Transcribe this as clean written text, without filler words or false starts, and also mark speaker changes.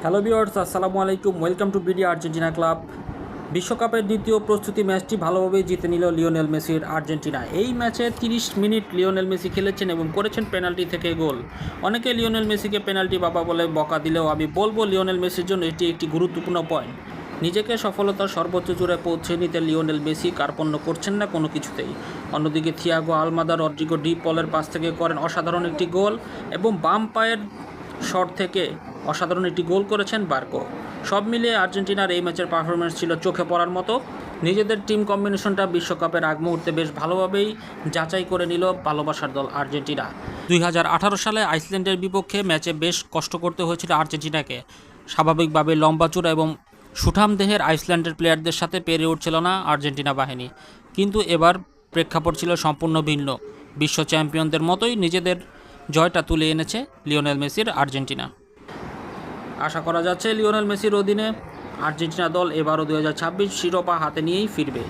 Speaker 1: Hello viewers, আসসালামু আলাইকুম। Welcome to BD Argentina club. বিশ্বকাপের দ্বিতীয় প্রস্তুতি ম্যাচটি ভালোভাবেই জিতে নিল লিওনেল মেসির আর্জেন্টিনা। এই ম্যাচে 30 মিনিট লিওনেল মেসি খেলেছেন এবং করেছেন পেনাল্টি থেকে গোল। অনেকে লিওনেল মেসিকে পেনাল্টি বাবা বলে বকা দিলেও আমি বলবো লিওনেল মেসির জন্য এটি একটি গুরুত্বপূর্ণ পয়েন্ট। নিজেকে সফলতার সর্বোচ্চ জোরে পৌঁছে নিতে লিওনেল মেসি কার্পণ্য করছেন না কোনো কিছুতেই। অন্যদিকে থিয়াগো আলমাদা রদ্রিগো ডি পলের পাস থেকে করেন অসাধারণ একটি গোল এবং বাম পায়ের শট থেকে অসাধারণ একটি গোল করেছেন বার্কো। সব মিলিয়ে আর্জেন্টিনার এই ম্যাচের পারফরমেন্স ছিল চোখে পড়ার মতো। নিজেদের টিম কম্বিনেশনটা বিশ্বকাপের আগ মুহূর্তে বেশ ভালোভাবেই যাচাই করে নিল ভালোবাসার দল আর্জেন্টিনা। 2018 সালে আইসল্যান্ডের বিপক্ষে ম্যাচে বেশ কষ্ট করতে হয়েছিল আর্জেন্টিনাকে। স্বাভাবিকভাবে লম্বাচূড়া এবং সুঠাম দেহের আইসল্যান্ডের প্লেয়ারদের সাথে পেরে উঠছিল না আর্জেন্টিনা বাহিনী। কিন্তু এবার প্রেক্ষাপট ছিল সম্পূর্ণ ভিন্ন। বিশ্ব চ্যাম্পিয়নদের মতোই নিজেদের জয়টা তুলে এনেছে লিওনেল মেসির আর্জেন্টিনা। আশা করা যাচ্ছে লিওনেল মেসির অধীনে আর্জেন্টিনা দল এবারও 2026 শিরোপা হাতে নিয়েই ফিরবে।